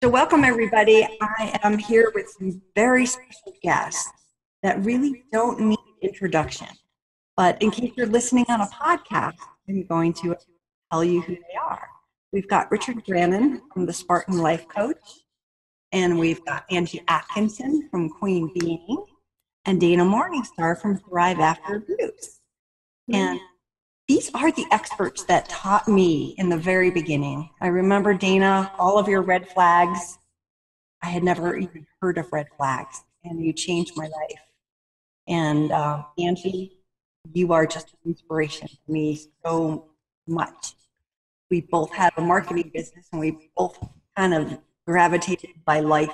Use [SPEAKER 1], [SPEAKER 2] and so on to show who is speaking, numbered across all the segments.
[SPEAKER 1] So welcome everybody. I am here with some very special guests that really don't need introduction. But in case you're listening on a podcast, I'm going to tell you who they are. We've got Richard Grannon from the Spartan Life Coach, and we've got Angie Atkinson from Queen Being, and Dana Morningstar from Thrive After Abuse. And these are the experts that taught me in the very beginning. I remember, Dana, all of your red flags. I had never even heard of red flags, and you changed my life. And Angie, you are just an inspiration to me so much. We both have a marketing business, and we both kind of gravitated by life,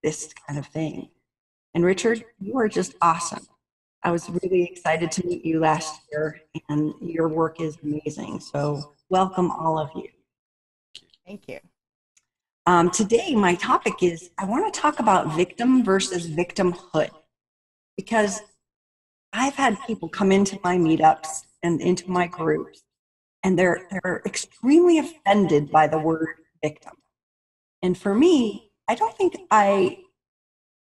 [SPEAKER 1] this kind of thing. And Richard, you are just awesome. I was really excited to meet you last year, and your work is amazing. So welcome, all of you.
[SPEAKER 2] Thank you.
[SPEAKER 1] Today, my topic is, I want to talk about victim versus victimhood, because I've had people come into my meetups and into my groups, and they're extremely offended by the word victim. And for me, I don't think I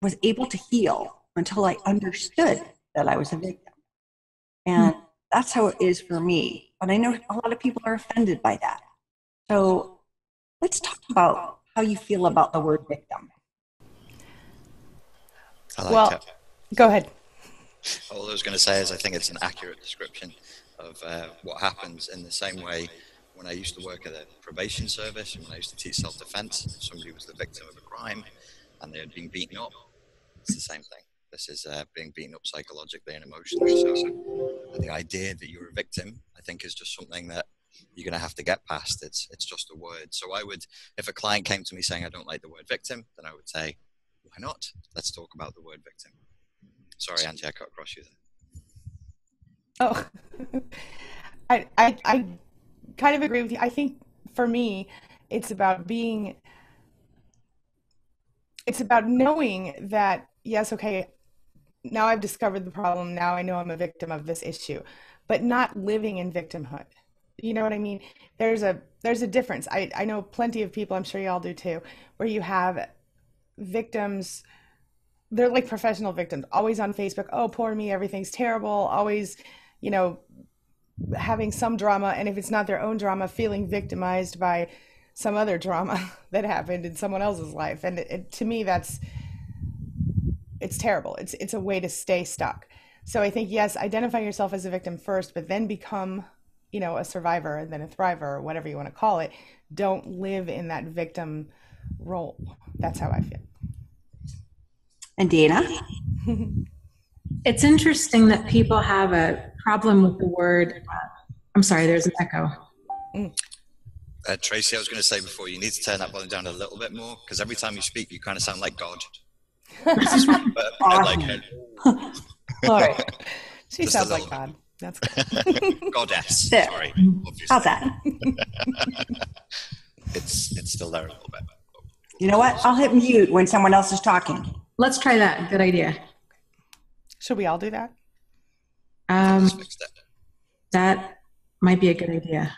[SPEAKER 1] was able to heal until I understood that I was a victim. And that's how it is for me. But I know a lot of people are offended by that. So let's talk about how you feel about the word victim.
[SPEAKER 3] I like it.
[SPEAKER 2] Go ahead.
[SPEAKER 3] All I was going to say is I think it's an accurate description of what happens, in the same way when I used to work at a probation service and when I used to teach self-defense. If somebody was the victim of a crime and they had been beaten up, it's the same thing. This is being beaten up psychologically and emotionally. So the idea that you're a victim, I think, is just something that you're going to have to get past. It's just a word. So I would, if a client came to me saying I don't like the word victim, then I would say, why not? Let's talk about the word victim. Sorry, Angie, I cut across you there.
[SPEAKER 2] Oh, I kind of agree with you. I think for me, it's about knowing that, yes, okay, now I've discovered the problem. Now I know I'm a victim of this issue, but not living in victimhood. You know what I mean? There's a difference. I know plenty of people, I'm sure you all do too, where you have victims. They're like professional victims, always on Facebook. Oh, poor me, everything's terrible. Always, having some drama. And if it's not their own drama, feeling victimized by some other drama that happened in someone else's life. And to me, it's terrible. It's a way to stay stuck. So I think, yes, identify yourself as a victim first, but then become, a survivor and then a thriver, or whatever you want to call it. Don't live in that victim role. That's how I feel.
[SPEAKER 1] And Dana?
[SPEAKER 4] It's interesting that people have a problem with the word. I'm sorry, there's an echo.
[SPEAKER 3] Tracy, I was going to say before, you need to turn that volume down a little bit more, because every time you speak, you kind of sound like God.
[SPEAKER 1] Awesome.
[SPEAKER 4] All right.
[SPEAKER 2] She sounds like God. That's good.
[SPEAKER 3] Goddess.
[SPEAKER 1] There.
[SPEAKER 3] Sorry. Obviously.
[SPEAKER 1] How's that?
[SPEAKER 3] It's still there a little bit.
[SPEAKER 1] You know what? I'll hit mute when someone else is talking.
[SPEAKER 4] Let's try that. Good idea.
[SPEAKER 2] Should we all do that?
[SPEAKER 4] That might be a good idea.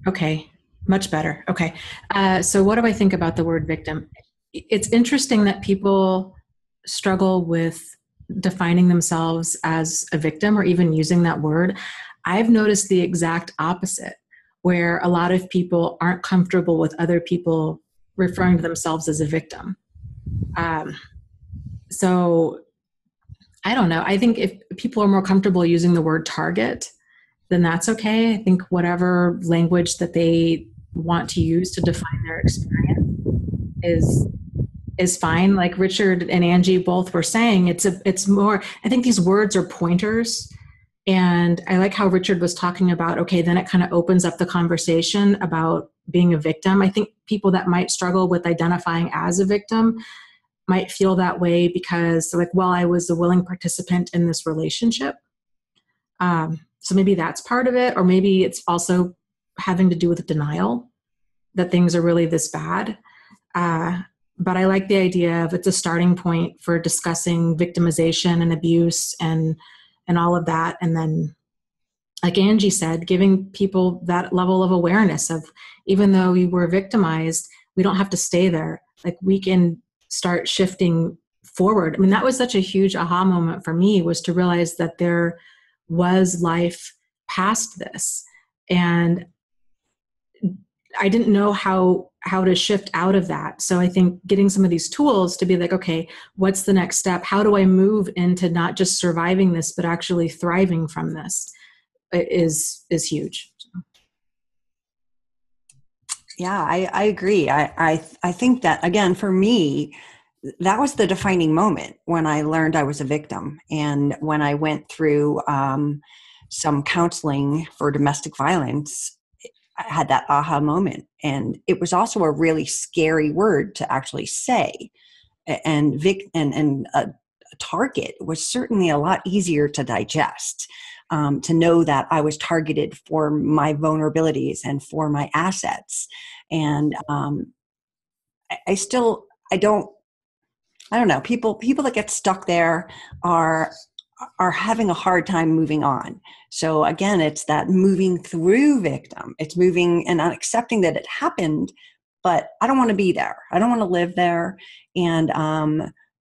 [SPEAKER 4] Okay, much better. Okay, so what do I think about the word victim? It's interesting that people struggle with defining themselves as a victim or even using that word. I've noticed the exact opposite, where a lot of people aren't comfortable with other people referring to themselves as a victim. So I don't know. I think if people are more comfortable using the word target, then that's okay. I think whatever language that they want to use to define their experience is fine. Like Richard and Angie both were saying, it's more, I think these words are pointers. And I like how Richard was talking about, okay, then it kind of opens up the conversation about being a victim. I think people that might struggle with identifying as a victim might feel that way because like, well, I was a willing participant in this relationship. So maybe that's part of it, or maybe it's also having to do with denial that things are really this bad. But I like the idea of it's a starting point for discussing victimization and abuse and all of that. And then like Angie said, giving people that level of awareness of, even though you were victimized, we don't have to stay there. Like, we can start shifting forward. I mean, that was such a huge aha moment for me, was to realize that there was life past this. And I didn't know how to shift out of that. So I think getting some of these tools to be like, okay, what's the next step? How do I move into not just surviving this, but actually thriving from this, is huge.
[SPEAKER 1] Yeah, I agree. I think that, again, for me, that was the defining moment when I learned I was a victim. And when I went through some counseling for domestic violence, I had that aha moment. And it was also a really scary word to actually say. And a target was certainly a lot easier to digest, to know that I was targeted for my vulnerabilities and for my assets. And I don't know. People that get stuck there are having a hard time moving on. So again, it's that moving through victim. It's moving and accepting that it happened, but I don't want to be there. I don't want to live there. And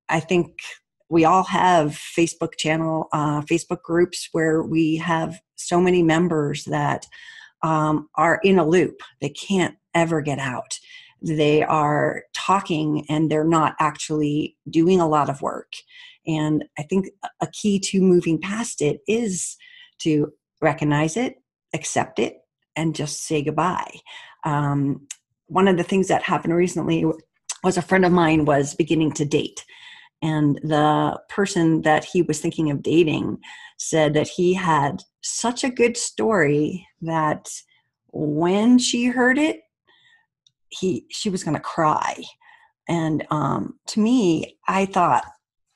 [SPEAKER 1] I think we all have Facebook groups where we have so many members that are in a loop. They can't ever get out. They are talking and they're not actually doing a lot of work. And I think a key to moving past it is to recognize it, accept it, and just say goodbye. One of the things that happened recently was a friend of mine was beginning to date. And the person that he was thinking of dating said that he had such a good story that when she heard it, she was going to cry. And to me, I thought,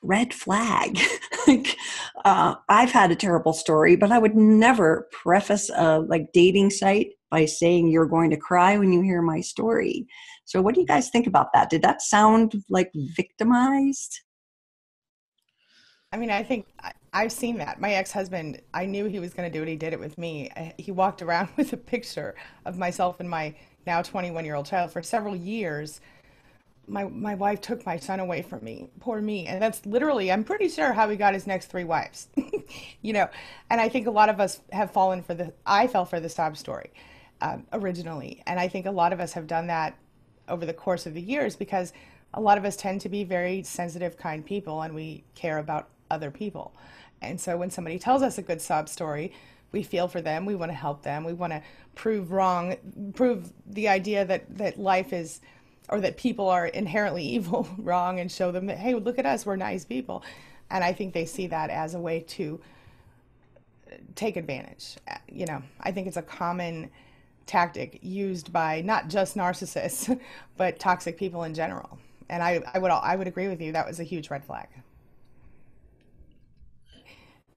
[SPEAKER 1] red flag. Like, I've had a terrible story, but I would never preface a dating site by saying you're going to cry when you hear my story. So what do you guys think about that? Did that sound like victimized?
[SPEAKER 2] I mean, I think I've seen that. My ex-husband, I knew he was going to do it. He did it with me. He walked around with a picture of myself and my now 21-year-old child for several years. My wife took my son away from me, poor me. And that's literally, I'm pretty sure, how he got his next 3 wives. And I think a lot of us have I fell for the sob story originally. And I think a lot of us have done that over the course of the years, because a lot of us tend to be very sensitive, kind people, and we care about other people. And so when somebody tells us a good sob story, we feel for them, we want to help them, we want to prove the idea that life is, or that people are inherently evil, wrong, and show them that, hey, look at us, we're nice people. And I think they see that as a way to take advantage. I think it's a common tactic used by not just narcissists, but toxic people in general. And I would agree with you, that was a huge red flag.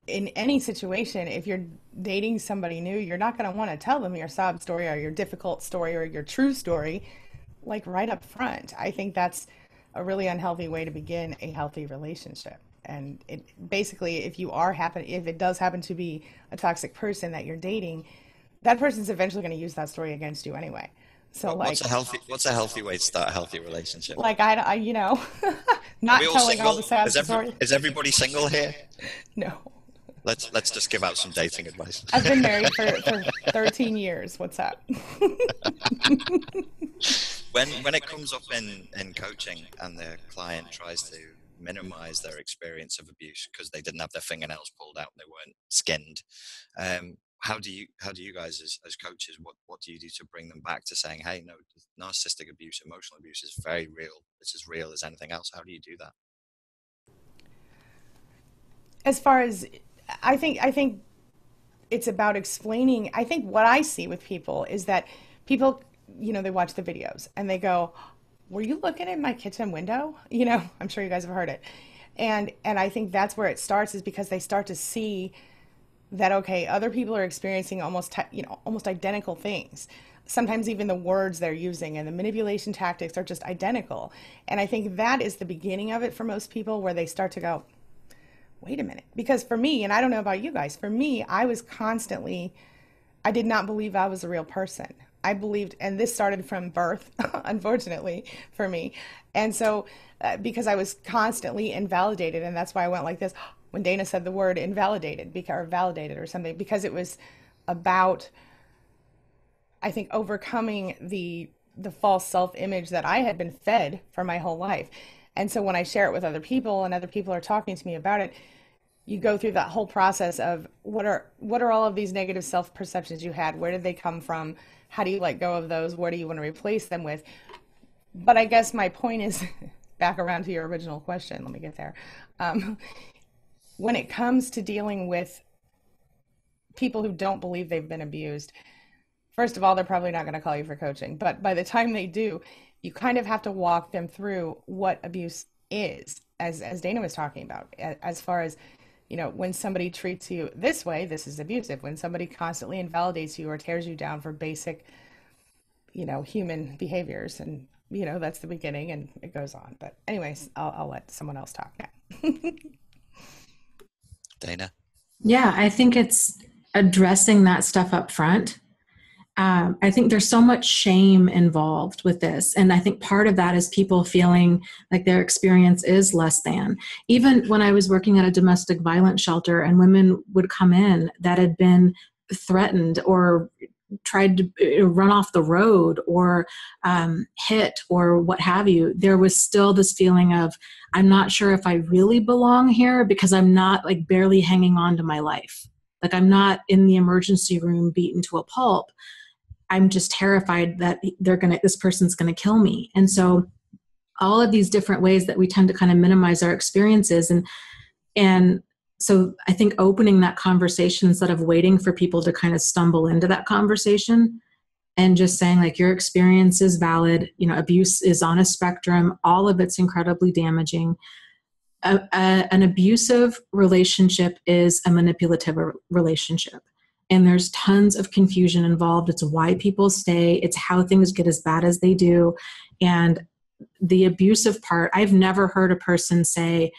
[SPEAKER 2] In any situation, if you're dating somebody new, you're not going to want to tell them your sob story or your difficult story or your true story, right up front. I think that's a really unhealthy way to begin a healthy relationship. And it basically, if it does happen to be a toxic person that you're dating, that person's eventually going to use that story against you anyway. So
[SPEAKER 3] what's a healthy way to start a healthy relationship?
[SPEAKER 2] Not telling all the sad stories.
[SPEAKER 3] Is everybody single here?
[SPEAKER 2] No.
[SPEAKER 3] Let's just give out some dating advice.
[SPEAKER 2] I've been married for 13 years. What's up?
[SPEAKER 3] When it comes up in coaching and the client tries to minimize their experience of abuse because they didn't have their fingernails pulled out, they weren't skinned, how do you guys as coaches, what do you do to bring them back to saying, hey, no, narcissistic abuse, emotional abuse is very real. It's as real as anything else. How do you do that?
[SPEAKER 2] As far as I think it's about explaining. I think what I see with people is that people, they watch the videos and they go, were you looking in my kitchen window? I'm sure you guys have heard it. And I think that's where it starts, is because they start to see that, okay, other people are experiencing almost identical things. Sometimes even the words they're using and the manipulation tactics are just identical. And I think that is the beginning of it for most people, where they start to go, wait a minute. Because for me, and I don't know about you guys, for me, I did not believe I was a real person. I believed, and this started from birth, unfortunately for me. And so, because I was constantly invalidated, and that's why I went like this when Dana said the word invalidated, or validated or something, because it was about, I think, overcoming the false self-image that I had been fed for my whole life. And so when I share it with other people and other people are talking to me about it, you go through that whole process of what are all of these negative self-perceptions you had? Where did they come from? How do you let go of those? What do you want to replace them with? But I guess my point is back around to your original question. Let me get there. When it comes to dealing with people who don't believe they've been abused, first of all, they're probably not going to call you for coaching. But by the time they do, you kind of have to walk them through what abuse is, as Dana was talking about, as far as, when somebody treats you this way, this is abusive. When somebody constantly invalidates you or tears you down for basic, human behaviors, and, that's the beginning, and it goes on. But anyways, I'll let someone else talk now.
[SPEAKER 3] Dana?
[SPEAKER 4] Yeah, I think it's addressing that stuff up front. I think there's so much shame involved with this. And I think part of that is people feeling like their experience is less than. Even when I was working at a domestic violence shelter and women would come in that had been threatened or tried to run off the road or hit or what have you, there was still this feeling of, I'm not sure if I really belong here because I'm not like barely hanging on to my life. Like I'm not in the emergency room beaten to a pulp. I'm just terrified that this person's going to kill me. And so all of these different ways that we tend to kind of minimize our experiences. And so I think opening that conversation instead of waiting for people to kind of stumble into that conversation and just saying like, your experience is valid. Abuse is on a spectrum. All of it's incredibly damaging. An abusive relationship is a manipulative relationship. And there's tons of confusion involved. It's why people stay. It's how things get as bad as they do. And the abusive part, I've never heard a person say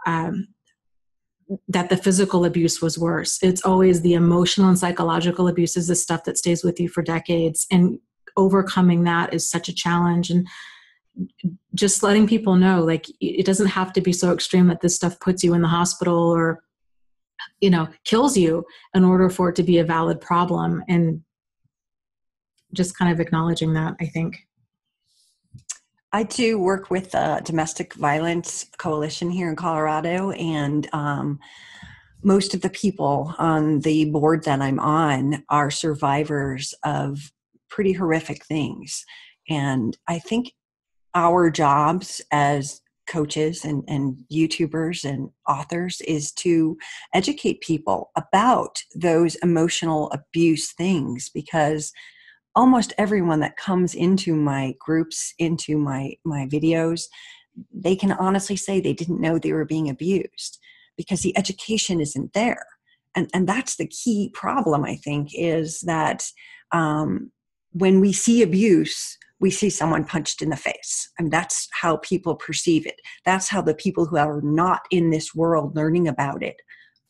[SPEAKER 4] that the physical abuse was worse. It's always the emotional and psychological abuse is the stuff that stays with you for decades. And overcoming that is such a challenge. And just letting people know, like, it doesn't have to be so extreme that this stuff puts you in the hospital or kills you in order for it to be a valid problem, and just kind of acknowledging that, I think.
[SPEAKER 1] I do work with the Domestic Violence Coalition here in Colorado, and most of the people on the board that I'm on are survivors of pretty horrific things. And I think our jobs as coaches and YouTubers and authors is to educate people about those emotional abuse things, because almost everyone that comes into my groups, into my videos, they can honestly say they didn't know they were being abused because the education isn't there. And that's the key problem, I think, is that when we see abuse, we see someone punched in the face. And that's how people perceive it. That's how the people who are not in this world learning about it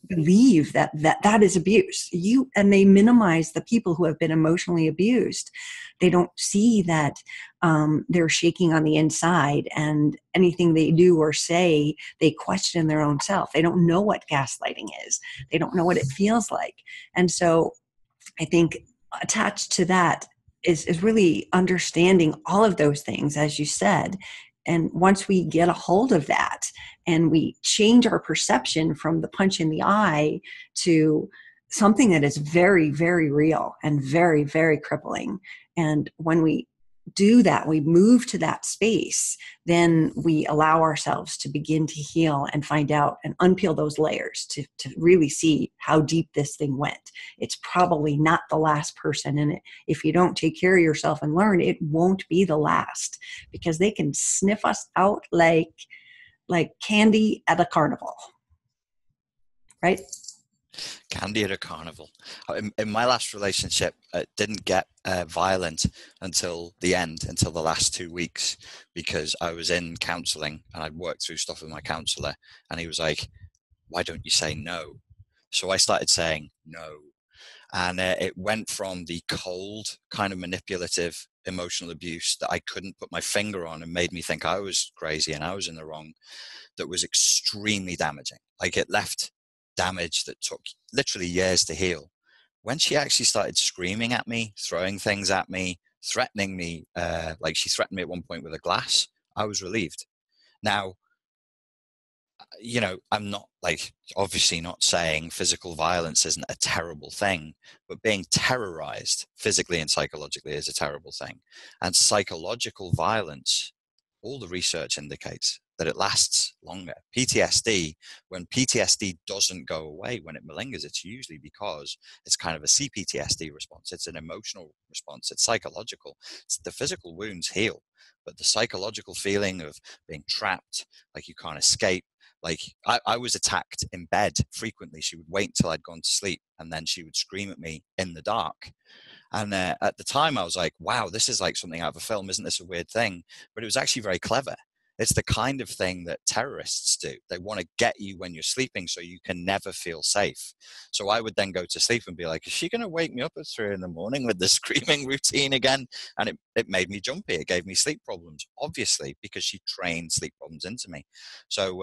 [SPEAKER 1] believe that is abuse. And they minimize the people who have been emotionally abused. They don't see that they're shaking on the inside, and anything they do or say, they question their own self. They don't know what gaslighting is. They don't know what it feels like. And so I think attached to that is really understanding all of those things, as you said. And once we get a hold of that and we change our perception from the punch in the eye to something that is very, very real and very, very crippling. And when we do that, we move to that space, then we allow ourselves to begin to heal and find out and unpeel those layers to really see how deep this thing went. It's probably not the last person in it. If you don't take care of yourself and learn, it won't be the last, because they can sniff us out like candy at a carnival, right?
[SPEAKER 3] Candy at a carnival. In my last relationship, it didn't get violent until the end, until the last 2 weeks, because I was in counselling and I'd worked through stuff with my counsellor, and he was like, why don't you say no? So I started saying no. And it went from the cold kind of manipulative emotional abuse that I couldn't put my finger on and made me think I was crazy and I was in the wrong, that was extremely damaging. Like, it left damage that took literally years to heal. When she actually started screaming at me, throwing things at me, threatening me, like she threatened me at one point with a glass, I was relieved. Now, you know, I'm not, like, obviously not saying physical violence isn't a terrible thing, but being terrorized physically and psychologically is a terrible thing. And psychological violence, all the research indicates that it lasts longer. PTSD, when PTSD doesn't go away, when it malingers, it's usually because it's kind of a CPTSD response. It's an emotional response. It's psychological. The physical wounds heal, but the psychological feeling of being trapped, like you can't escape. Like, I was attacked in bed frequently. She would wait until I'd gone to sleep, and then she would scream at me in the dark. And at the time, I was like, wow, this is like something out of a film. Isn't this a weird thing? But it was actually very clever. It's the kind of thing that terrorists do. They want to get you when you're sleeping so you can never feel safe. So I would then go to sleep and be like, is she going to wake me up at 3 a.m. with the screaming routine again? And it made me jumpy. It gave me sleep problems, obviously, because she trained sleep problems into me. So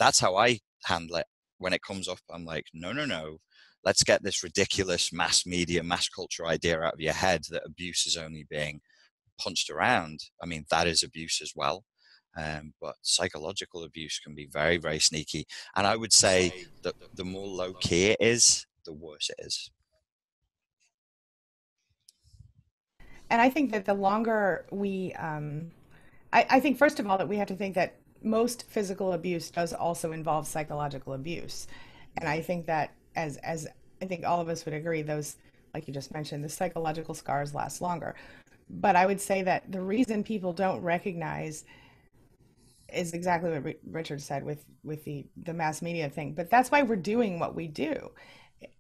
[SPEAKER 3] that's how I handle it. When it comes up, I'm like, no. Let's get this ridiculous mass media, mass culture idea out of your head that abuse is only being punched around. I mean, that is abuse as well. But psychological abuse can be very, very sneaky. And I would say that the more low key it is, the worse it is.
[SPEAKER 2] And I think that the longer I think, first of all, that we have to think that most physical abuse does also involve psychological abuse. And I think that, as I think all of us would agree, those, like you just mentioned, the psychological scars last longer. But I would say that the reason people don't recognize is exactly what Richard said with the mass media thing. But that's why we're doing what we do,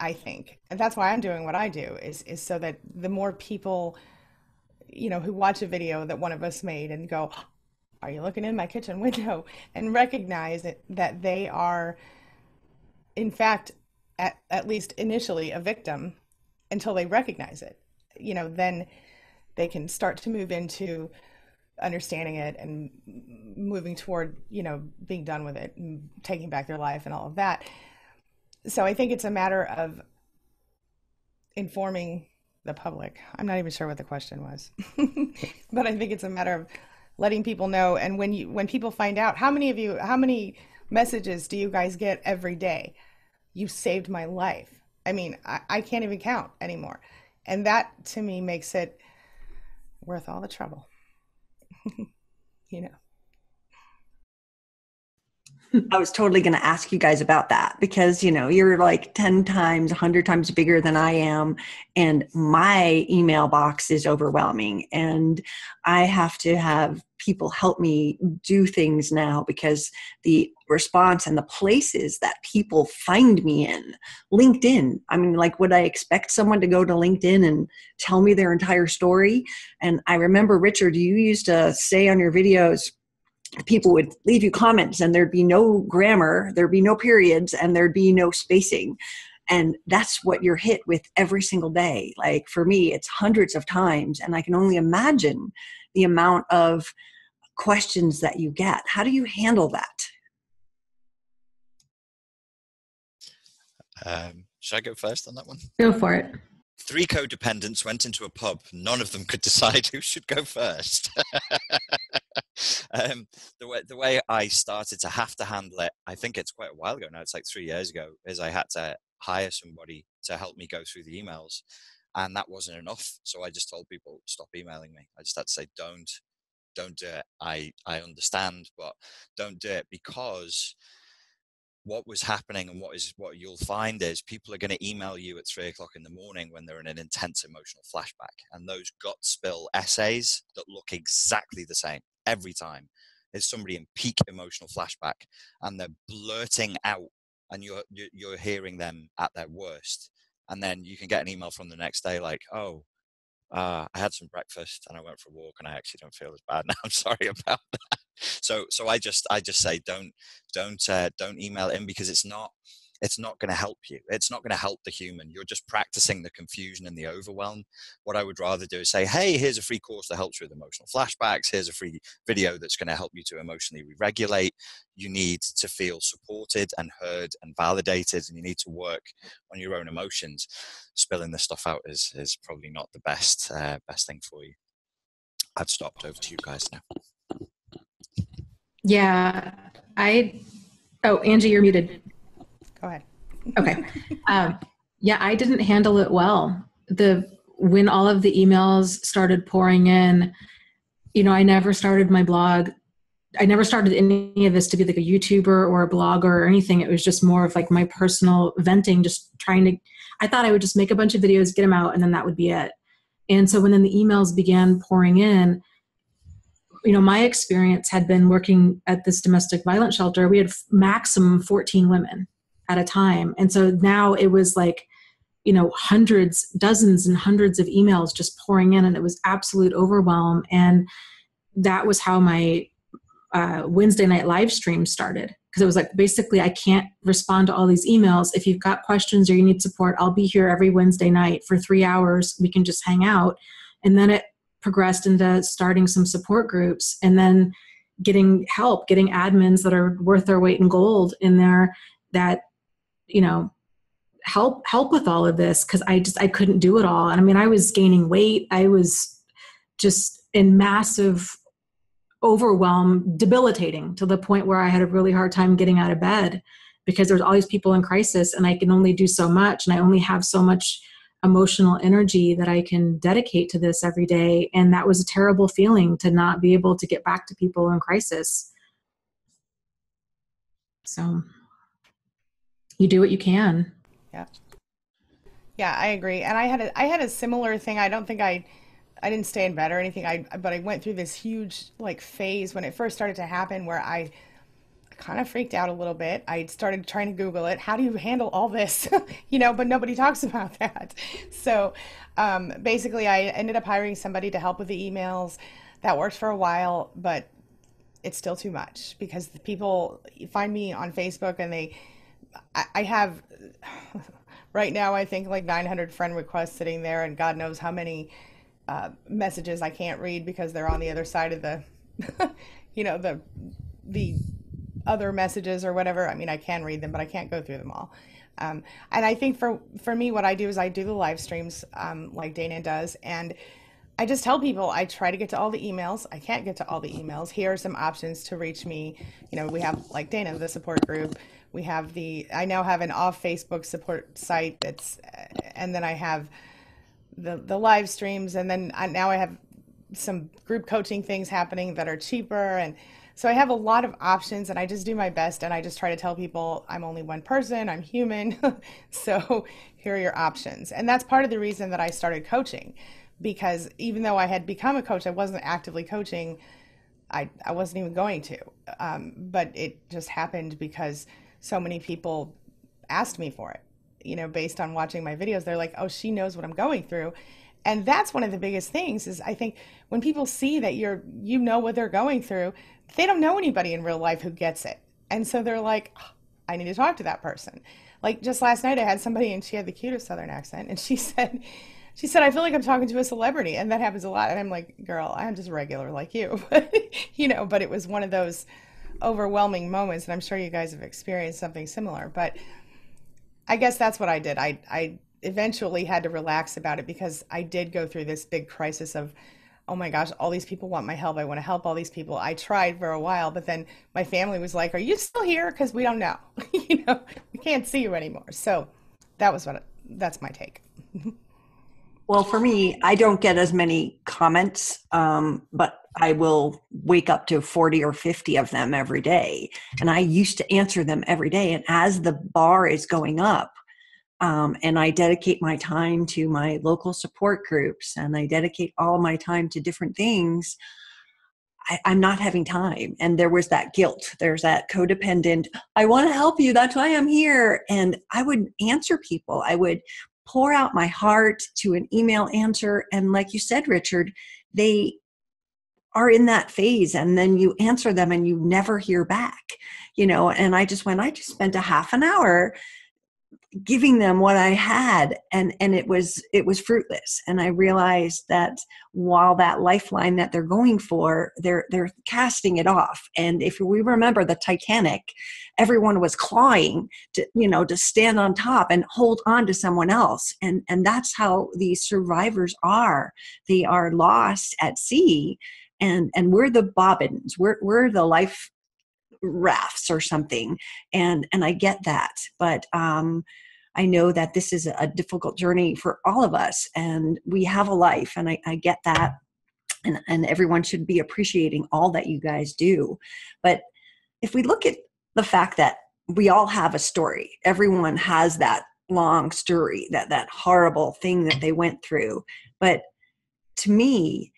[SPEAKER 2] I think. And that's why I'm doing what I do, is so that the more people, who watch a video that one of us made and go, are you looking in my kitchen window? And recognize that they are, in fact, at least initially, a victim until they recognize it. Then they can start to move into understanding it and moving toward, being done with it and taking back their life and all of that. So I think it's a matter of informing the public. I'm not even sure what the question was, but I think it's a matter of letting people know. And when people find out, how many messages do you guys get every day? You saved my life. I mean, I can't even count anymore. And that, to me, makes it worth all the trouble.
[SPEAKER 1] I was totally going to ask you guys about that because, you're like 10 times, 100 times bigger than I am. And my email box is overwhelming. And I have to have people help me do things now because the response and the places that people find me in, LinkedIn. I mean, like, would I expect someone to go to LinkedIn and tell me their entire story? And I remember, Richard, you used to say on your videos, people would leave you comments and there'd be no grammar, there'd be no periods, and there'd be no spacing. And that's what you're hit with every single day. Like, for me, it's hundreds of times, and I can only imagine the amount of questions that you get. How do you handle that?
[SPEAKER 3] Should I go first on that one?
[SPEAKER 4] Go for it.
[SPEAKER 3] 3 codependents went into a pub. None of them could decide who should go first. The way I started to have to handle it, I think it's quite a while ago now, it's like 3 years ago, is I had to hire somebody to help me go through the emails. And that wasn't enough. So I just told people, stop emailing me. I just had to say, don't do it. I understand, but don't do it, because what was happening and what you'll find is people are going to email you at 3 o'clock in the morning when they're in an intense emotional flashback. And those gut spill essays that look exactly the same every time is somebody in peak emotional flashback, and they're blurting out, and you're hearing them at their worst. And then you can get an email from the next day like, oh, I had some breakfast and I went for a walk and I actually don't feel as bad now. I'm sorry about that. So I just say don't email in, because it's not going to help you. It's not going to help the human. You're just practicing the confusion and the overwhelm. What I would rather do is say, hey, here's a free course that helps you with emotional flashbacks. Here's a free video that's going to help you to emotionally re-regulate. You need to feel supported and heard and validated, and you need to work on your own emotions. Spilling this stuff out is probably not the best thing for you. I've stopped. Over to you guys now.
[SPEAKER 4] Yeah, Angie, you're muted.
[SPEAKER 2] Go ahead.
[SPEAKER 4] Okay. Yeah, I didn't handle it well. When all of the emails started pouring in, I never started my blog. I never started any of this to be like a YouTuber or a blogger or anything. It was just more of like my personal venting, I thought I would just make a bunch of videos, get them out, and then that would be it. And so when then the emails began pouring in, my experience had been working at this domestic violence shelter. We had maximum 14 women at a time. And so now it was like, hundreds, dozens and hundreds of emails just pouring in, and it was absolute overwhelm. And that was how my Wednesday night live stream started. Because it was like, basically, I can't respond to all these emails. If you've got questions or you need support, I'll be here every Wednesday night for 3 hours. We can just hang out. And then it progressed into starting some support groups, and then getting help, getting admins that are worth their weight in gold in there that, help with all of this. Cause I couldn't do it all. And I mean, I was gaining weight. I was just in massive overwhelm, debilitating, to the point where I had a really hard time getting out of bed, because there's all these people in crisis and I can only do so much. And I only have so much emotional energy that I can dedicate to this every day. And that was a terrible feeling, to not be able to get back to people in crisis. So you do what you can.
[SPEAKER 2] Yeah. Yeah, I agree. And I had a similar thing. I don't think I didn't stay in bed or anything. But I went through this huge phase when it first started to happen, where I kind of freaked out a little bit. I started trying to Google it. How do you handle all this? But nobody talks about that. So basically I ended up hiring somebody to help with the emails. That worked for a while, but it's still too much, because the people find me on Facebook and I have right now, I think like 900 friend requests sitting there, and God knows how many messages I can't read because they're on the other side of the, the other messages or whatever. I mean, I can read them, but I can't go through them all. And I think for me, what I do is I do the live streams like Dana does, and I just tell people I try to get to all the emails. I can't get to all the emails. Here are some options to reach me. We have, like Dana, the support group. We have I now have an off Facebook support site and then I have the live streams, and then now I have some group coaching things happening that are cheaper. And so I have a lot of options, and I just do my best, and I just try to tell people I'm only one person, I'm human. So here are your options. And that's part of the reason that I started coaching, because even though I had become a coach, I wasn't actively coaching. I wasn't even going to, but it just happened because so many people asked me for it, based on watching my videos. They're like, oh, she knows what I'm going through. And that's one of the biggest things, is I think when people see that you know what they're going through, they don't know anybody in real life who gets it. And so they're like, oh, I need to talk to that person. Like just last night I had somebody, and she had the cutest Southern accent, and she said, I feel like I'm talking to a celebrity. And that happens a lot. And I'm like, girl, I'm just regular like you. But it was one of those overwhelming moments, and I'm sure you guys have experienced something similar. But I guess that's what I did. I eventually had to relax about it, because I did go through this big crisis of, oh my gosh, all these people want my help. I want to help all these people. I tried for a while, but then my family was like, are you still here? Because we don't know. We can't see you anymore. So that's my take.
[SPEAKER 1] Well, for me, I don't get as many comments, but I will wake up to 40 or 50 of them every day. And I used to answer them every day. And as the bar is going up, and I dedicate my time to my local support groups, and I dedicate all my time to different things, I'm not having time. And there was that guilt. There's that codependent, I want to help you. That's why I'm here. And I would answer people. I would pour out my heart to an email answer. And like you said, Richard, they are in that phase, and then you answer them and you never hear back, and I just spent a half an hour giving them what I had, and it was fruitless. And I realized that while that lifeline that they're going for, they're casting it off. And if we remember the Titanic, everyone was clawing to stand on top and hold on to someone else. And that's how these survivors are. They are lost at sea, and we're the bobbins. We're the life rafts or something. And I get that, but I know that this is a difficult journey for all of us, and we have a life, and I get that. And everyone should be appreciating all that you guys do. But if we look at the fact that we all have a story, everyone has that long story, that horrible thing that they went through. But to me,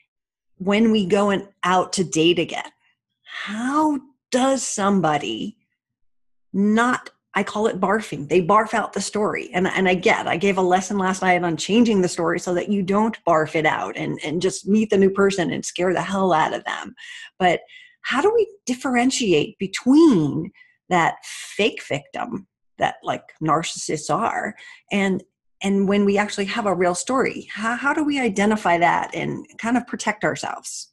[SPEAKER 1] when we go out to date again, how does somebody not, I call it barfing. They barf out the story. And I gave a lesson last night on changing the story so that you don't barf it out and just meet the new person and scare the hell out of them. But how do we differentiate between that fake victim that like narcissists are and when we actually have a real story? How do we identify that and kind of protect ourselves?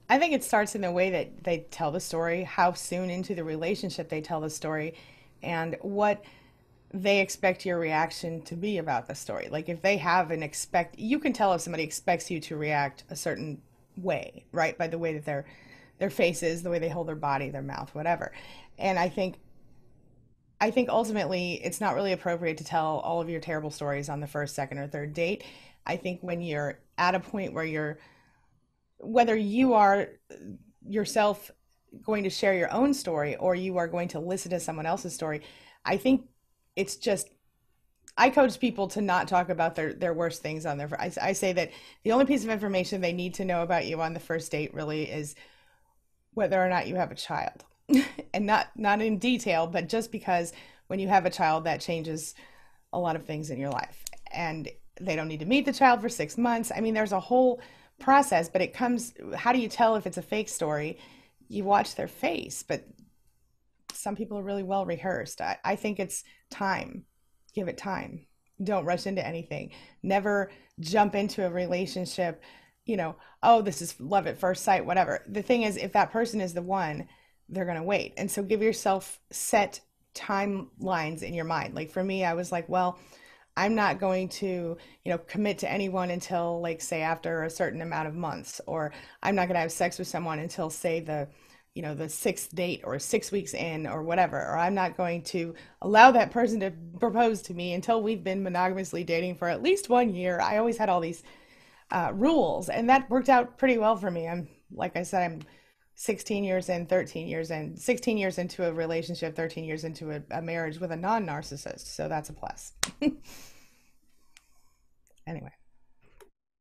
[SPEAKER 2] I think it starts in the way that they tell the story, how soon into the relationship they tell the story, and what they expect your reaction to be about the story. Like if they have you can tell if somebody expects you to react a certain way, right? By the way that their face is, the way they hold their body, their mouth, whatever. And I think ultimately it's not really appropriate to tell all of your terrible stories on the first, second, or third date. I think when you're at a point where whether you are yourself going to share your own story or you are going to listen to someone else's story, I think it's just, I coach people to not talk about their worst things on I say that the only piece of information they need to know about you on the first date really is whether or not you have a child. And not in detail, but just because when you have a child, that changes a lot of things in your life. And they don't need to meet the child for 6 months. I mean, there's a whole process, but how do you tell if it's a fake story? You watch their face, but some people are really well rehearsed. I think it's time. Give it time. Don't rush into anything. Never jump into a relationship, oh, this is love at first sight, whatever. The thing is, if that person is the one, they're going to wait. And so give yourself set timelines in your mind. Like for me, I was like, well, I'm not going to, commit to anyone until like, say, after a certain amount of months, or I'm not going to have sex with someone until, say, the 6th date or 6 weeks in or whatever, or I'm not going to allow that person to propose to me until we've been monogamously dating for at least 1 year. I always had all these rules, and that worked out pretty well for me. Like I said, I'm 16 years in, 13 years in, 16 years into a relationship, 13 years into a marriage with a non-narcissist. So that's a plus. Anyway.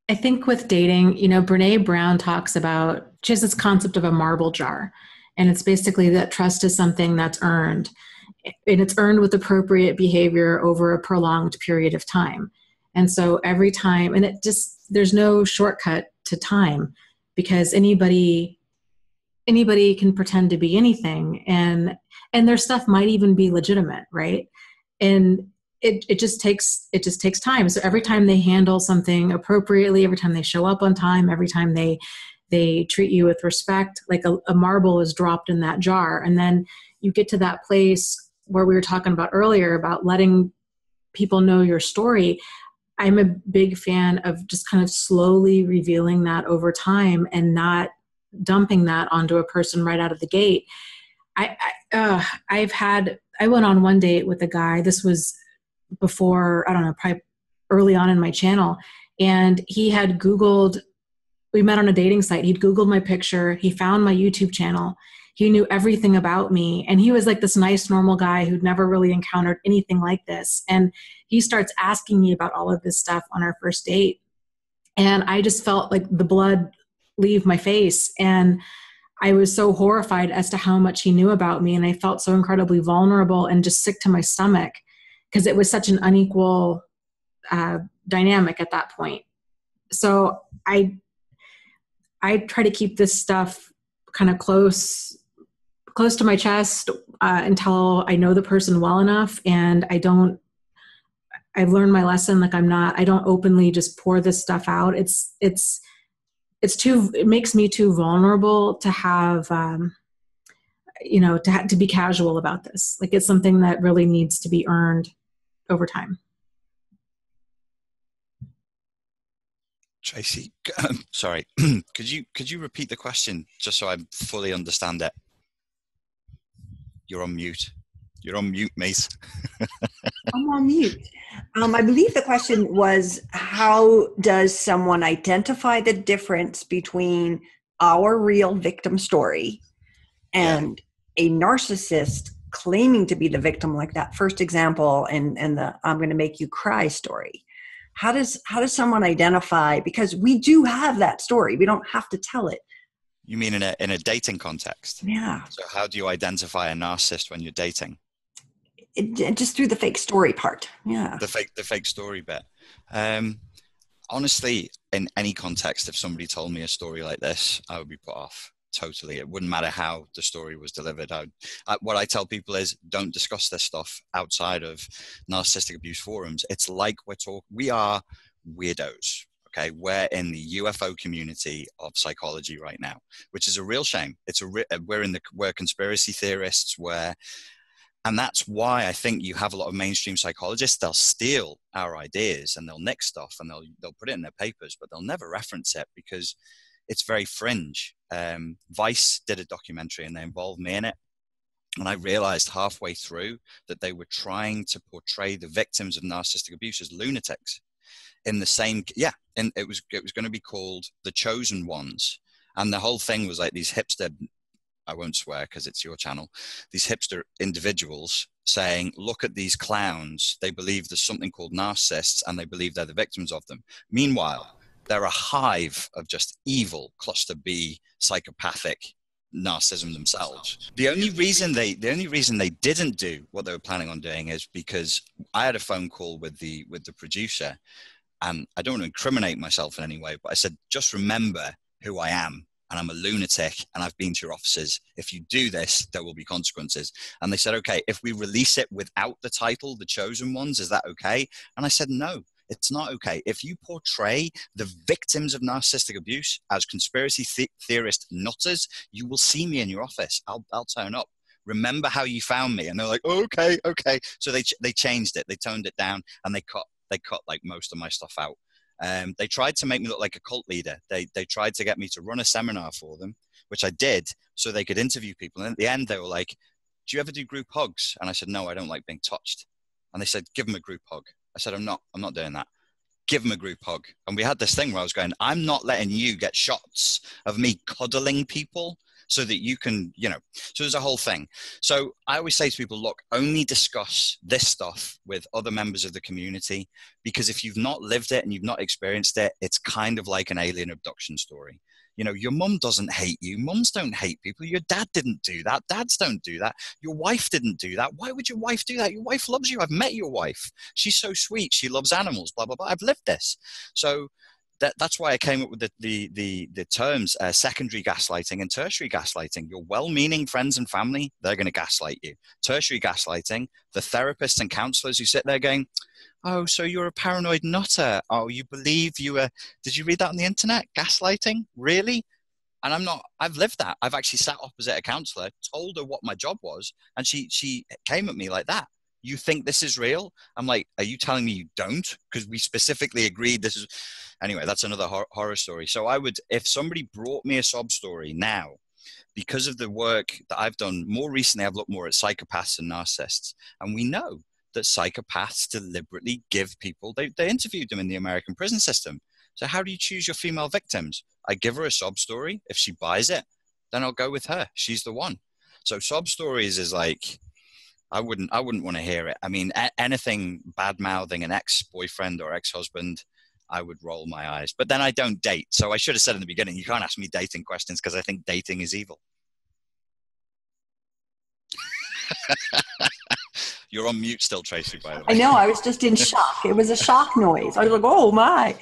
[SPEAKER 4] I think with dating, Brene Brown talks about, she has this concept of a marble jar. And it's basically that trust is something that's earned. And it's earned with appropriate behavior over a prolonged period of time. And so every time, and there's no shortcut to time, because anybody can pretend to be anything, and their stuff might even be legitimate, right? And it just takes time. So every time they handle something appropriately, every time they show up on time, every time they treat you with respect, like a marble is dropped in that jar. And then you get to that place where we were talking about earlier about letting people know your story. I'm a big fan of just kind of slowly revealing that over time and not dumping that onto a person right out of the gate. I went on one date with a guy. This was before, I don't know, probably early on in my channel. And he had Googled, we met on a dating site. He'd Googled my picture. He found my YouTube channel. He knew everything about me. And he was like this nice, normal guy who'd never really encountered anything like this. And he starts asking me about all of this stuff on our first date. And I just felt like the blood leave my face. And I was so horrified as to how much he knew about me. And I felt so incredibly vulnerable and just sick to my stomach, because it was such an unequal dynamic at that point. So I try to keep this stuff kind of close to my chest until I know the person well enough, and I've learned my lesson. Like I don't openly just pour this stuff out. It makes me too vulnerable to have, to be casual about this. Like it's something that really needs to be earned over time.
[SPEAKER 3] Tracy, sorry, could you repeat the question just so I fully understand it? You're on mute. You're on mute, mate.
[SPEAKER 1] I'm on mute. I believe the question was, how does someone identify the difference between our real victim story and a narcissist claiming to be the victim, like that first example and the I'm going to make you cry story? How does someone identify? Because we do have that story. We don't have to tell it.
[SPEAKER 3] You mean in a dating context?
[SPEAKER 1] Yeah.
[SPEAKER 3] So how do you identify a narcissist when you're dating?
[SPEAKER 1] Just through the fake story part. Yeah.
[SPEAKER 3] The fake story bit. Honestly, in any context, if somebody told me a story like this, I would be put off. Totally. It wouldn't matter how the story was delivered. What I tell people is don't discuss this stuff outside of narcissistic abuse forums. It's like we are weirdos. Okay, we're in the UFO community of psychology right now, which is a real shame. We're conspiracy theorists. And that's why I think you have a lot of mainstream psychologists. They'll steal our ideas and they'll nick stuff and they'll put it in their papers, but they'll never reference it because it's very fringe. Vice did a documentary and they involved me in it. And I realized halfway through that they were trying to portray the victims of narcissistic abuse as lunatics. In the same, and it was going to be called The Chosen Ones. And the whole thing was like these hipster, I won't swear because it's your channel, these hipster individuals saying, look at these clowns. They believe there's something called narcissists and they believe they're the victims of them. Meanwhile, they're a hive of just evil, cluster B, psychopathic narcissism themselves. The only reason they didn't do what they were planning on doing is because I had a phone call with the producer, and I don't want to incriminate myself in any way, but I said, just remember who I am. And I'm a lunatic and I've been to your offices. If you do this, there will be consequences. And they said, okay, if we release it without the title, The Chosen Ones, is that okay? And I said, no, it's not okay. If you portray the victims of narcissistic abuse as conspiracy theorist nutters, you will see me in your office. I'll turn up. Remember how you found me? And they're like, oh, okay. So they changed it. They toned it down and they cut like most of my stuff out. They tried to make me look like a cult leader. They tried to get me to run a seminar for them, which I did, so they could interview people. And at the end, they were like, do you ever do group hugs? And I said, no, I don't like being touched. And they said, give them a group hug. I said, I'm not doing that. Give them a group hug. And we had this thing where I was going, I'm not letting you get shots of me cuddling people so that you can, so there's a whole thing. So I always say to people, look, only discuss this stuff with other members of the community, because if you've not lived it and you've not experienced it, it's kind of like an alien abduction story. Your mum doesn't hate you. Mums don't hate people. Your dad didn't do that. Dads don't do that. Your wife didn't do that. Why would your wife do that? Your wife loves you. I've met your wife. She's so sweet. She loves animals, blah, blah, blah. I've lived this. So that's why I came up with the terms secondary gaslighting and tertiary gaslighting. Your well-meaning friends and family, they're going to gaslight you. Tertiary gaslighting, the therapists and counselors who sit there going, oh, so you're a paranoid nutter. Oh, you believe did you read that on the internet? Gaslighting? Really? And I've lived that. I've actually sat opposite a counselor, told her what my job was, and she came at me like that. You think this is real? I'm like, are you telling me you don't? Because we specifically agreed this is... Anyway, that's another horror story. So if somebody brought me a sob story now, because of the work that I've done more recently, I've looked more at psychopaths and narcissists. And we know that psychopaths deliberately give people, they interviewed them in the American prison system. So how do you choose your female victims? I give her a sob story. If she buys it, then I'll go with her. She's the one. So sob stories is like, I wouldn't want to hear it. I mean, anything bad-mouthing an ex-boyfriend or ex-husband, I would roll my eyes. But then I don't date. So I should have said in the beginning, you can't ask me dating questions because I think dating is evil. You're on mute still, Tracy, by the way.
[SPEAKER 1] I know, I was just in shock. It was a shock noise. I was like, oh my.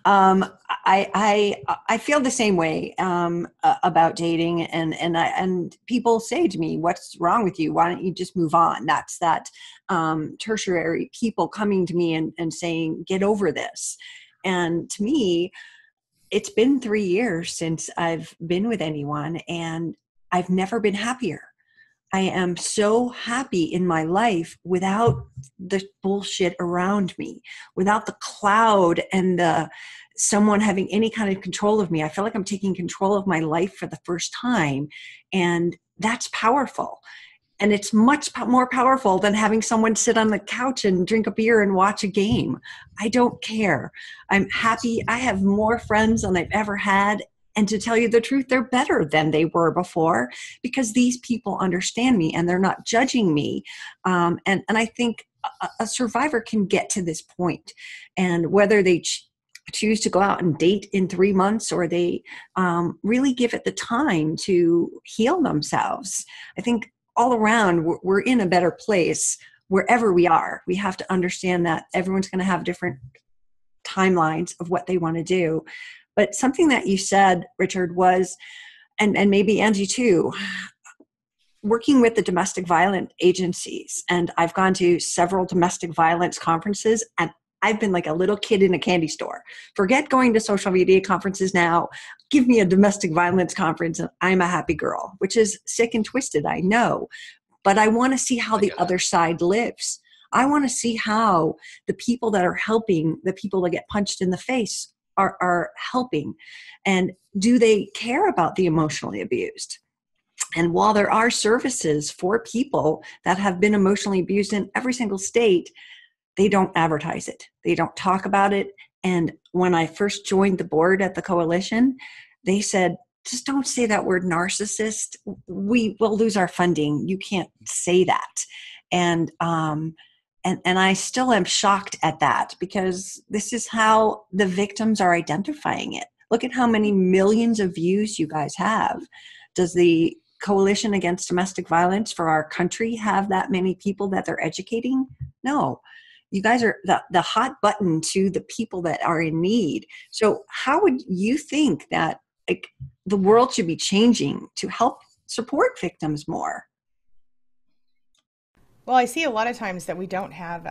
[SPEAKER 1] I feel the same way about dating, and people say to me, what's wrong with you? Why don't you just move on? That's that tertiary people coming to me and saying, get over this. And to me, it's been 3 years since I've been with anyone, and I've never been happier. I am so happy in my life without the bullshit around me, without the cloud and someone having any kind of control of me. I feel like I'm taking control of my life for the first time, and that's powerful. And it's much more powerful than having someone sit on the couch and drink a beer and watch a game. I don't care. I'm happy. I have more friends than I've ever had. And to tell you the truth, they're better than they were before, because these people understand me and they're not judging me. And I think a survivor can get to this point. And whether they choose to go out and date in 3 months, or they really give it the time to heal themselves, I think all around we're in a better place wherever we are. We have to understand that everyone's going to have different timelines of what they want to do. But something that you said, Richard, was, and maybe Angie too, working with the domestic violence agencies. And I've gone to several domestic violence conferences, and I've been like a little kid in a candy store. Forget going to social media conferences now. Give me a domestic violence conference and I'm a happy girl, which is sick and twisted, I know. But I want to see how the other side lives. I want to see how the people that are helping the people that get punched in the face are helping. And do they care about the emotionally abused? And while there are services for people that have been emotionally abused in every single state, they don't advertise it. They don't talk about it. And when I first joined the board at the coalition, they said, just don't say that word narcissist. We will lose our funding. You can't say that. And I still am shocked at that, because this is how the victims are identifying it. Look at how many millions of views you guys have. Does the Coalition Against Domestic Violence for our country have that many people that they're educating? No. You guys are the hot button to the people that are in need. So how would you think that the world should be changing to help support victims more?
[SPEAKER 2] Well, I see a lot of times that we don't have,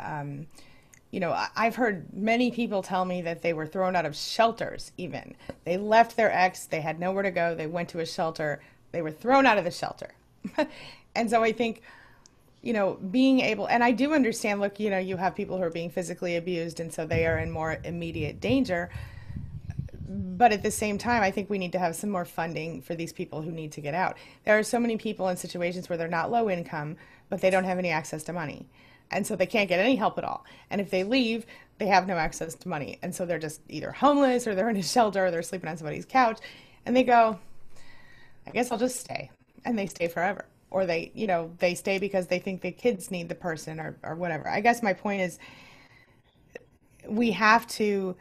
[SPEAKER 2] I've heard many people tell me that they were thrown out of shelters even. They left their ex, they had nowhere to go, they went to a shelter, they were thrown out of the shelter. And so I think, being able, and I do understand, look, you have people who are being physically abused, and so they are in more immediate danger. But at the same time, I think we need to have some more funding for these people who need to get out. There are so many people in situations where they're not low income, but they don't have any access to money. And so they can't get any help at all. And if they leave, they have no access to money. And so they're just either homeless, or they're in a shelter, or they're sleeping on somebody's couch. And they go, I guess I'll just stay. And they stay forever. Or they stay because they think the kids need the person, or whatever. I guess my point is, we have to,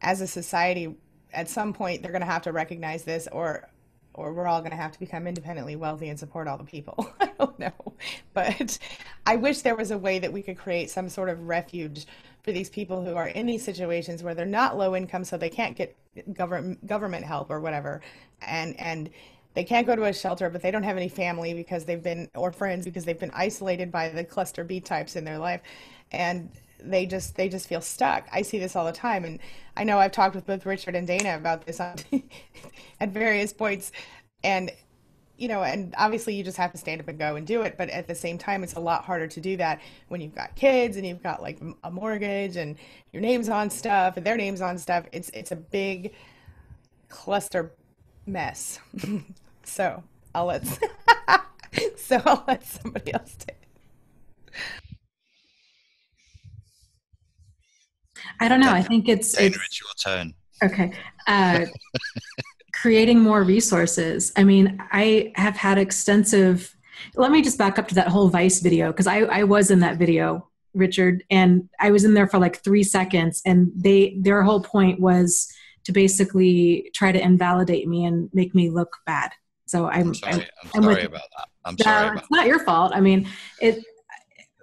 [SPEAKER 2] as a society, at some point, they're going to have to recognize this, or we're all going to have to become independently wealthy and support all the people. I don't know. But I wish there was a way that we could create some sort of refuge for these people who are in these situations where they're not low income, so they can't get government help or whatever. And they can't go to a shelter, but they don't have any family or friends because they've been isolated by the cluster B types in their life. And they just feel stuck. I see this all the time, and I know I've talked with both Richard and Dana about this at various points, and and obviously you just have to stand up and go and do it, but at the same time it's a lot harder to do that when you've got kids and you've got like a mortgage and your name's on stuff and their name's on stuff. It's a big cluster mess. So I'll let somebody else take it.
[SPEAKER 4] I don't know. I think it's
[SPEAKER 3] your turn.
[SPEAKER 4] Okay. Creating more resources. I mean, I have had let me just back up to that whole Vice video, because I was in that video, Richard, and I was in there for like 3 seconds, and their whole point was to basically try to invalidate me and make me look bad. So I'm sorry about that. I'm sorry about that. It's not your fault. I mean,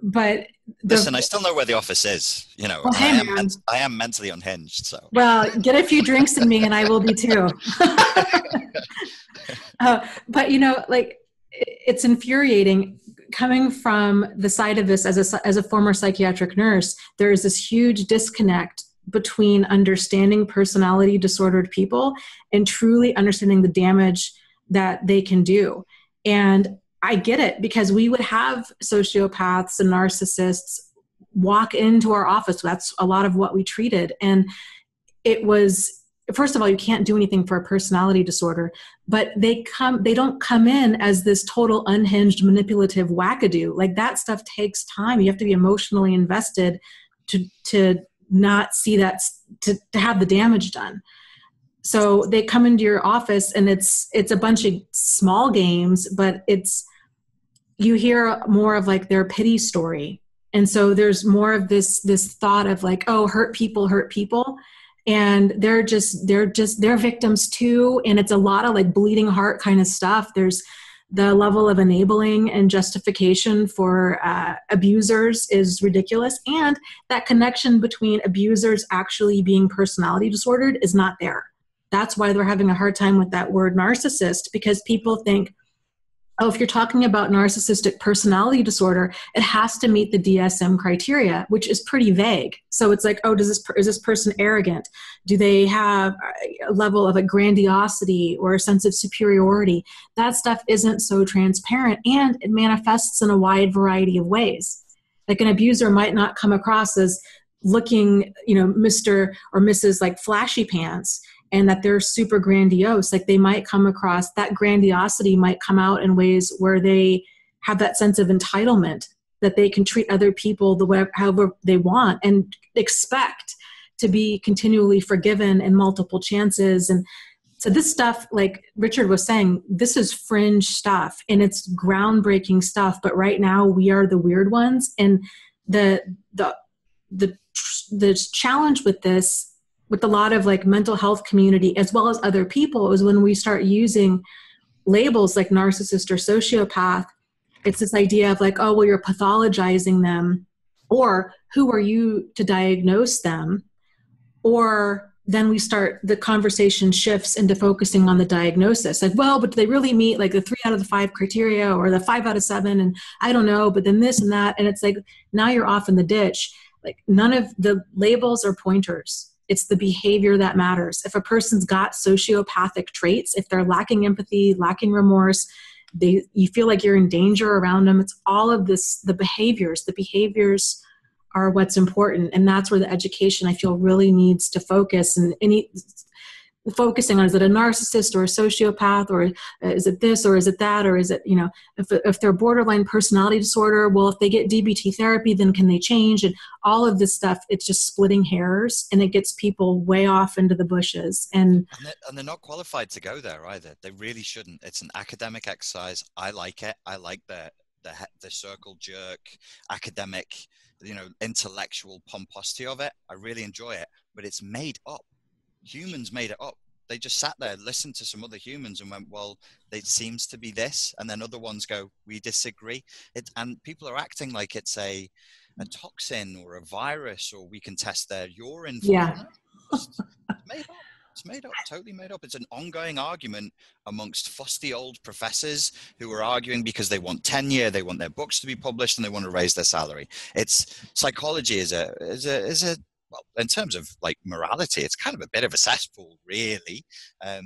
[SPEAKER 4] but
[SPEAKER 3] listen, I still know where the office is, you know.
[SPEAKER 4] Well, hey,
[SPEAKER 3] I am mentally unhinged, so.
[SPEAKER 4] Well, get a few drinks in me and I will be too. But you know, like, it's infuriating coming from the side of this as a former psychiatric nurse. There is this huge disconnect between understanding personality disordered people and truly understanding the damage that they can do. And I get it, because we would have sociopaths and narcissists walk into our office. That's a lot of what we treated. And it was, first of all, you can't do anything for a personality disorder, but they don't come in as this total unhinged, manipulative wackadoo. Like, that stuff takes time. You have to be emotionally invested to not see that, to have the damage done. So they come into your office and it's a bunch of small games, but you hear more of like their pity story. And so there's more of this thought of like, oh, hurt people. And they're victims too. And it's a lot of like bleeding heart kind of stuff. There's the level of enabling and justification for abusers is ridiculous. And that connection between abusers actually being personality disordered is not there. That's why they're having a hard time with that word narcissist, because people think, oh, if you're talking about narcissistic personality disorder, it has to meet the DSM criteria, which is pretty vague. So it's like, oh, is this person arrogant? Do they have a level of a grandiosity or a sense of superiority? That stuff isn't so transparent, and it manifests in a wide variety of ways. Like, an abuser might not come across as looking, you know, Mr. or Mrs. like flashy pants, and that they're super grandiose. Like, they might come across, that grandiosity might come out in ways where they have that sense of entitlement, that they can treat other people however they want and expect to be continually forgiven and multiple chances. And so this stuff, like Richard was saying, this is fringe stuff and it's groundbreaking stuff. But right now we are the weird ones. And the challenge with this, with a lot of like mental health community as well as other people, is when we start using labels like narcissist or sociopath, it's this idea of like, oh, well, you're pathologizing them, or who are you to diagnose them? Or then we start, the conversation shifts into focusing on the diagnosis. Like, well, but do they really meet like the 3 out of the 5 criteria or the 5 out of 7? And I don't know, but then this and that. And it's like, now you're off in the ditch. Like, none of the labels are pointers. It's the behavior that matters. If a person's got sociopathic traits, if they're lacking empathy, lacking remorse, you feel like you're in danger around them. It's all of this, the behaviors are what's important. And that's where the education, I feel, really needs to focus. And focusing on, is it a narcissist or a sociopath, or is it this, or is it that, or is it, you know, if they're borderline personality disorder, well, if they get DBT therapy, then can they change? And all of this stuff, it's just splitting hairs, and it gets people way off into the bushes. And
[SPEAKER 3] they're not qualified to go there either. They really shouldn't. It's an academic exercise. I like it. I like the circle jerk, academic, you know, intellectual pomposity of it. I really enjoy it, but it's made up. Humans made it up. They just sat there, listened to some other humans and went, well, it seems to be this. And then other ones go, we disagree. And people are acting like it's a toxin or a virus, or we can test their urine.
[SPEAKER 4] Yeah.
[SPEAKER 3] It's made up. It's made up, totally made up. It's an ongoing argument amongst fusty old professors who are arguing because they want tenure, they want their books to be published, and they want to raise their salary. It's psychology is a well, in terms of like morality, it's kind of a bit of a cesspool, really.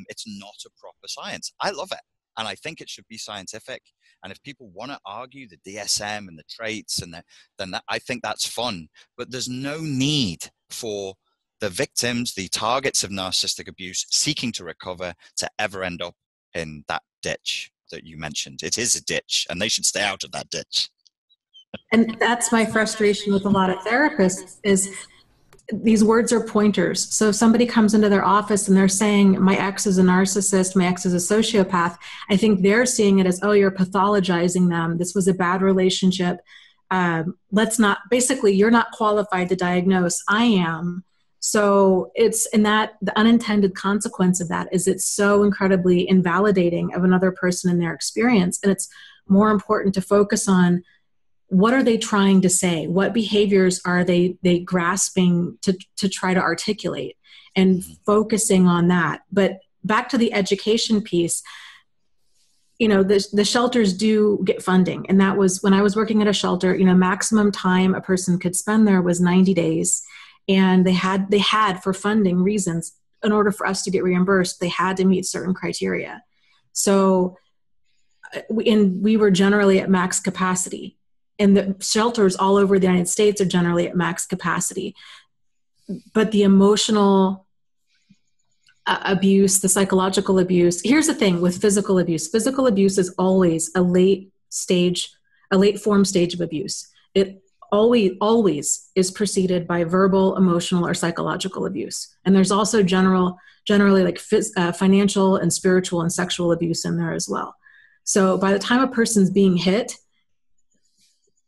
[SPEAKER 3] It's not a proper science. I love it, and I think it should be scientific. And if people want to argue the DSM and the traits, then I think that's fun. But there's no need for the victims, the targets of narcissistic abuse, seeking to recover, to ever end up in that ditch that you mentioned. It is a ditch, and they should stay out of that ditch.
[SPEAKER 4] And that's my frustration with a lot of therapists, is these words are pointers. So if somebody comes into their office and they're saying, my ex is a narcissist, my ex is a sociopath, I think they're seeing it as, oh, you're pathologizing them. This was a bad relationship. Basically, you're not qualified to diagnose. I am. So it's in that, the unintended consequence of that is it's so incredibly invalidating of another person and their experience. And it's more important to focus on what are they trying to say? What behaviors are they grasping to try to articulate, and focusing on that. But back to the education piece, you know, the shelters do get funding. And that was when I was working at a shelter, you know, maximum time a person could spend there was 90 days. And they had for funding reasons, in order for us to get reimbursed, they had to meet certain criteria. So, we were generally at max capacity. And the shelters all over the United States are generally at max capacity. But the emotional abuse, the psychological abuse. Here's the thing with physical abuse. Physical abuse is always a late form stage of abuse. It always is preceded by verbal, emotional, or psychological abuse. And there's also generally like financial and spiritual and sexual abuse in there as well. So by the time a person's being hit,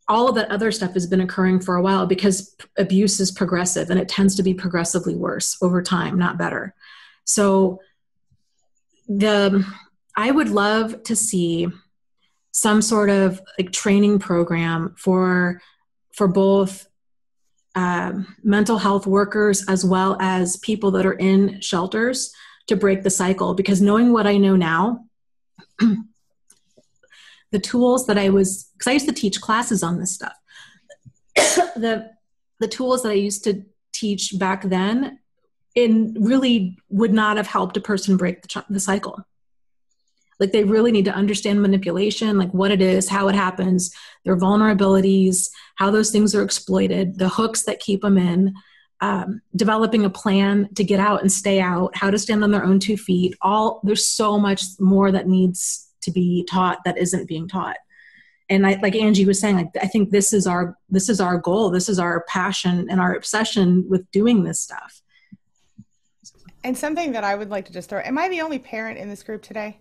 [SPEAKER 4] all of that other stuff has been occurring for a while, because abuse is progressive and it tends to be progressively worse over time, not better. So I would love to see some sort of like training program for both mental health workers as well as people that are in shelters to break the cycle. Because knowing what I know now, the tools that because I used to teach classes on this stuff. The tools that I used to teach back then, it really would not have helped a person break the cycle. Like, they really need to understand manipulation, like what it is, how it happens, their vulnerabilities, how those things are exploited, the hooks that keep them in, developing a plan to get out and stay out, how to stand on their own 2 feet. There's so much more that needs to be taught that isn't being taught. And like Angie was saying, like, I think this is our goal. This is our passion and our obsession with doing this stuff.
[SPEAKER 2] And something that I would like to just throw, am I the only parent in this group today?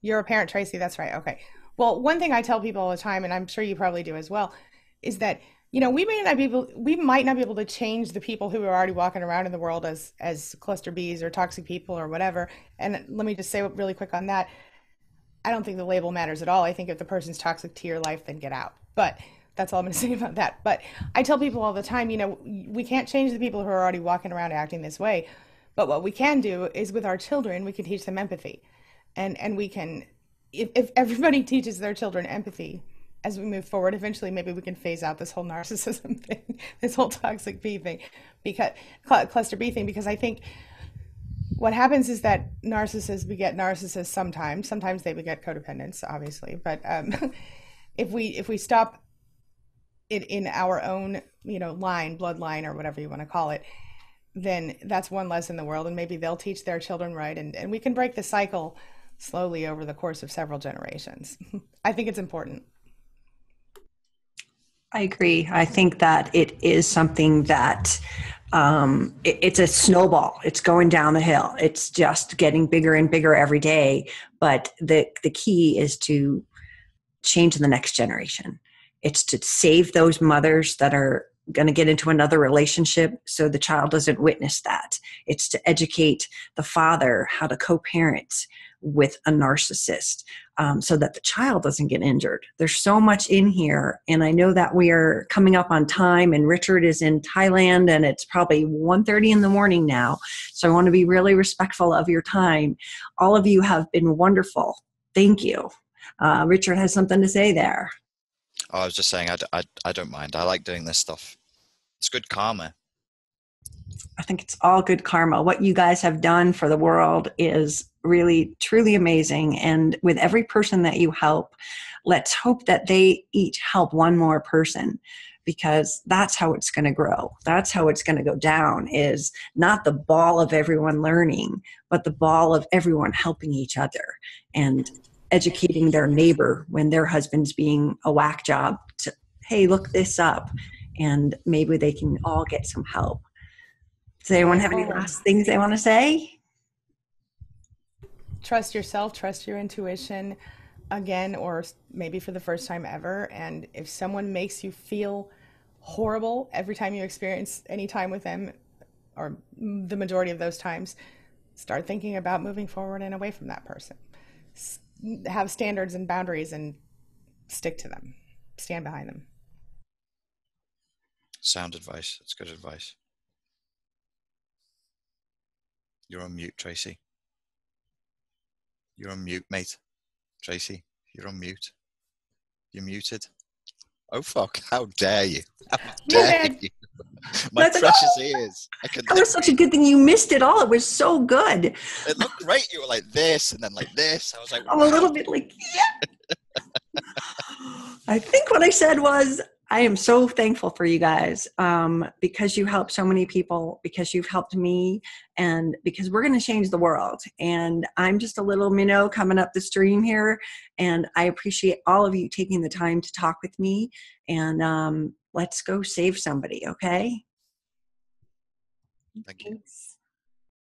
[SPEAKER 2] You're a parent, Tracy, that's right. Okay. Well, one thing I tell people all the time, and I'm sure you probably do as well, is that, you know, we might not be able to change the people who are already walking around in the world as cluster Bs or toxic people or whatever. And let me just say really quick on that. I don't think the label matters at all. I think if the person's toxic to your life, then get out. But that's all I'm going to say about that. But I tell people all the time, you know, we can't change the people who are already walking around acting this way. But what we can do is, with our children, we can teach them empathy. And we can, if everybody teaches their children empathy as we move forward, eventually maybe we can phase out this whole narcissism thing, this whole toxic B thing, because cluster B thing, because I think what happens is that narcissists beget narcissists sometimes. Sometimes they beget codependents, obviously. But if we stop it in our own, you know, bloodline, or whatever you want to call it, then that's one less in the world, and maybe they'll teach their children right, and we can break the cycle slowly over the course of several generations. I think it's important.
[SPEAKER 1] I agree. I think that it is something that it's a snowball. It's going down the hill. It's just getting bigger and bigger every day. But the key is to change the next generation. It's to save those mothers that are going to get into another relationship so the child doesn't witness that. It's to educate the father how to co-parent with a narcissist, so that the child doesn't get injured. There's so much in here, and I know that we are coming up on time, and Richard is in Thailand, and it's probably 1:30 in the morning now, so I want to be really respectful of your time. All of you have been wonderful. Thank you. Richard has something to say there.
[SPEAKER 3] Oh, I was just saying, I don't mind. I like doing this stuff. It's good karma.
[SPEAKER 1] I think it's all good karma. What you guys have done for the world is really, truly amazing. And with every person that you help, let's hope that they each help one more person, because that's how it's going to grow. That's how it's going to go down, is not the ball of everyone learning, but the ball of everyone helping each other and educating their neighbor when their husband's being a whack job to, hey, look this up, and maybe they can all get some help. Does anyone have any last things they want to say?
[SPEAKER 2] Trust yourself, trust your intuition again, or maybe for the first time ever. And if someone makes you feel horrible every time you experience any time with them, or the majority of those times, start thinking about moving forward and away from that person. Have standards and boundaries and stick to them. stand behind them.
[SPEAKER 3] Sound advice. That's good advice. You're on mute, Tracy. You're on mute, mate. Tracy, you're on mute. You're muted. Oh, fuck. How dare you? How dare you? My precious ears.
[SPEAKER 1] That was such a good thing. You missed it all. It was so good.
[SPEAKER 3] It looked great. You were like this and then like this. I was like, wow.
[SPEAKER 1] I'm a little bit like, yeah. I think what I said was, I am so thankful for you guys because you helped so many people, because you've helped me, and because we're going to change the world. And I'm just a little minnow coming up the stream here. And I appreciate all of you taking the time to talk with me. And let's go save somebody, okay?
[SPEAKER 3] Thank you.
[SPEAKER 1] Thanks.